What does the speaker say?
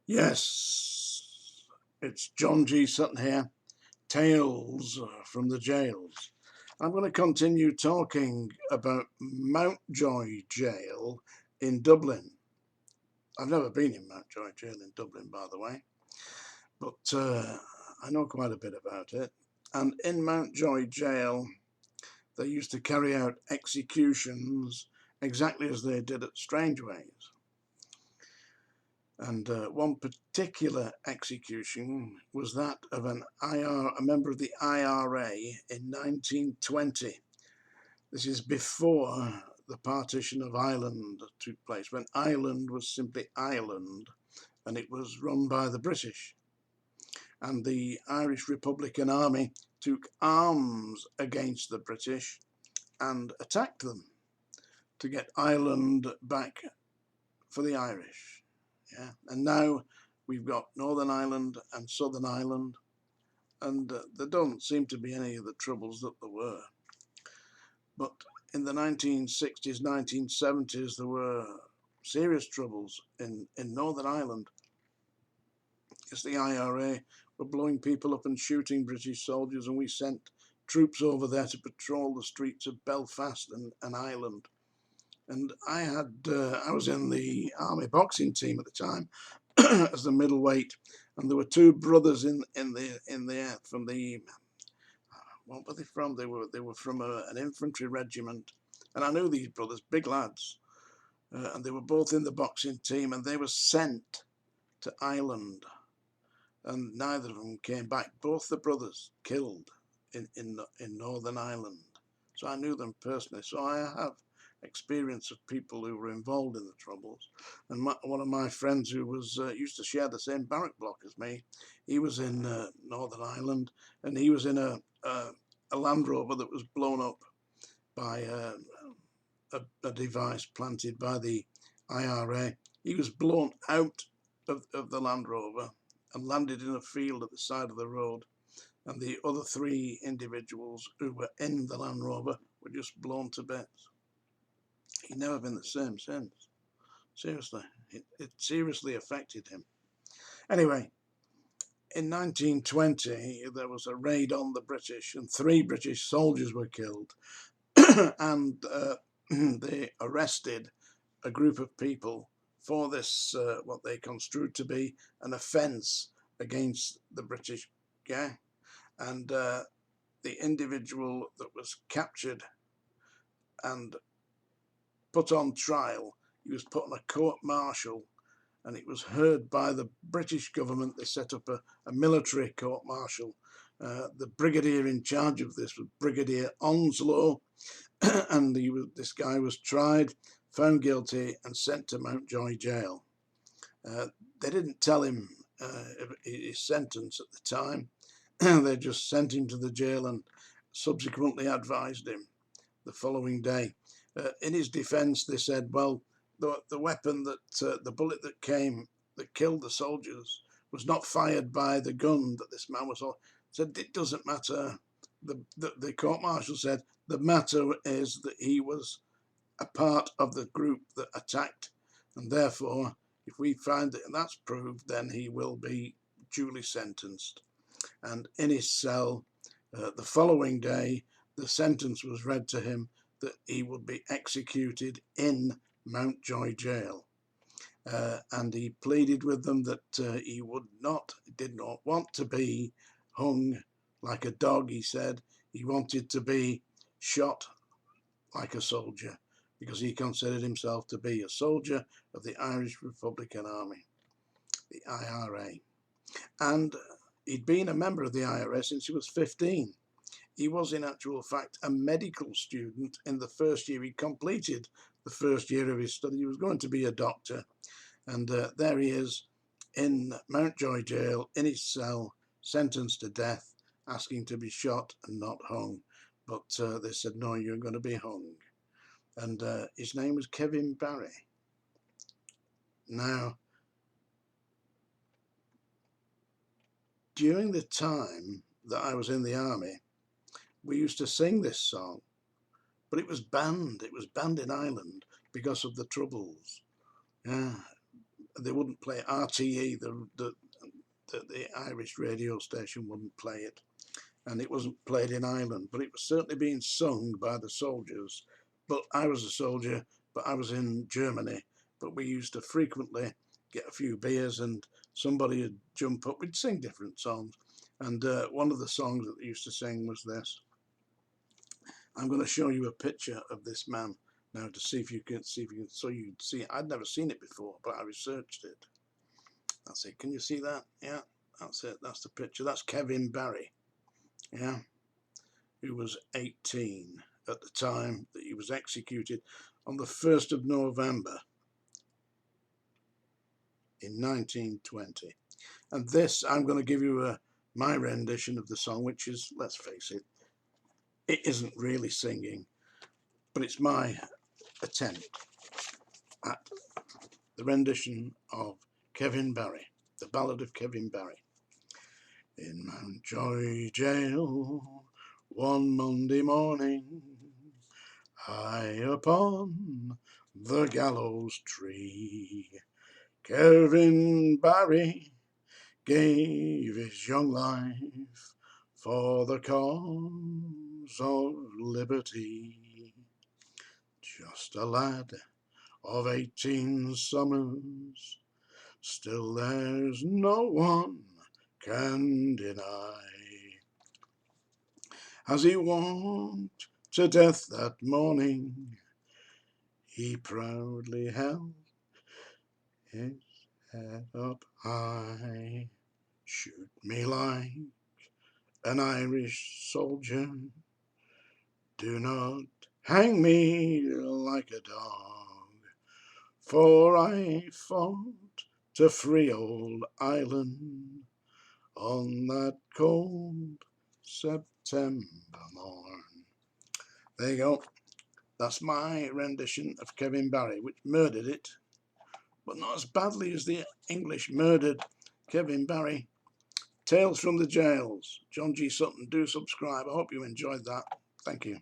Yes, it's John G. Sutton here, Tales from the Jails. I'm going to continue talking about Mountjoy Jail in Dublin. I've never been in Mountjoy Jail in Dublin, by the way, but I know quite a bit about it. And in Mountjoy Jail, they used to carry out executions exactly as they did at Strangeways. And one particular execution was that of a member of the IRA in 1920. This is before the partition of Ireland took place, when Ireland was simply Ireland and it was run by the British. And the Irish Republican Army took arms against the British and attacked them to get Ireland back for the Irish. Yeah, and now we've got Northern Ireland and Southern Ireland, and there don't seem to be any of the troubles that there were. But in the 1960s, 1970s, there were serious troubles in Northern Ireland. Because the IRA were blowing people up and shooting British soldiers, and we sent troops over there to patrol the streets of Belfast and Ireland. And I was in the army boxing team at the time as the middleweight, and there were two brothers in there from the, what were they from? They were from an infantry regiment, and I knew these brothers, big lads, and they were both in the boxing team, and they were sent to Ireland, and neither of them came back. Both the brothers killed in Northern Ireland, so I knew them personally. So I have experience of people who were involved in the troubles. And one of my friends who was used to share the same barrack block as me, he was in Northern Ireland, and he was in a Land Rover that was blown up by a device planted by the IRA. He was blown out of the Land Rover and landed in a field at the side of the road. And the other three individuals who were in the Land Rover were just blown to bits. He'd never been the same since. Seriously, it seriously affected him. Anyway, in 1920, there was a raid on the British, and 3 British soldiers were killed. And they arrested a group of people for this, what they construed to be an offence against the British. Yeah, and the individual that was captured and put on trial, he was put on a court-martial, and it was heard by the British government. They set up a military court-martial. The brigadier in charge of this was Brigadier Onslow, and this guy was tried, found guilty, and sent to Mountjoy Jail. They didn't tell him his sentence at the time. They just sent him to the jail and subsequently advised him the following day. In his defence, they said, well, the weapon the bullet that killed the soldiers was not fired by the gun that this man was on. Said it doesn't matter. The court-martial said the matter is that he was a part of the group that attacked, and therefore, if we find that that's proved, then he will be duly sentenced. And in his cell, the following day, the sentence was read to him that he would be executed in Mountjoy Jail. And he pleaded with them that he did not want to be hung like a dog, he said. He wanted to be shot like a soldier, because he considered himself to be a soldier of the Irish Republican Army, the IRA. And he'd been a member of the IRA since he was 15. He was, in actual fact, a medical student in the first year. He completed the first year of his study. He was going to be a doctor. And there he is in Mountjoy Jail, in his cell, sentenced to death, asking to be shot and not hung. But they said, no, you're going to be hung. And his name was Kevin Barry. Now, during the time that I was in the army, we used to sing this song, but it was banned. It was banned in Ireland because of the troubles. Yeah. they wouldn't play RTE, the Irish radio station wouldn't play it, and it wasn't played in Ireland, but it was certainly being sung by the soldiers. But I was a soldier, but I was in Germany, but we used to frequently get a few beers and somebody would jump up. We'd sing different songs, and one of the songs that they used to sing was this. I'm going to show you a picture of this man now to see if you can so you'd see it. I'd never seen it before, but I researched it. That's it. Can you see that? Yeah, that's it. That's the picture. That's Kevin Barry. Yeah, who was 18 at the time that he was executed on the 1st of November in 1920. And this, I'm going to give you my rendition of the song, which is, let's face it, it isn't really singing, but it's my attempt at the rendition of Kevin Barry, the Ballad of Kevin Barry. In Mountjoy Jail, one Monday morning, high upon the gallows tree, Kevin Barry gave his young life for the cause of liberty. Just a lad of 18 summers, still there's no one can deny. As he walked to death that morning, he proudly held his head up high. Shoot me like an Irish soldier, do not hang me like a dog, for I fought to free old Ireland on that cold September morn. There you go. That's my rendition of Kevin Barry, which murdered it, but not as badly as the English murdered Kevin Barry. Tales from the Jails. John G. Sutton. Do subscribe. I hope you enjoyed that. Thank you.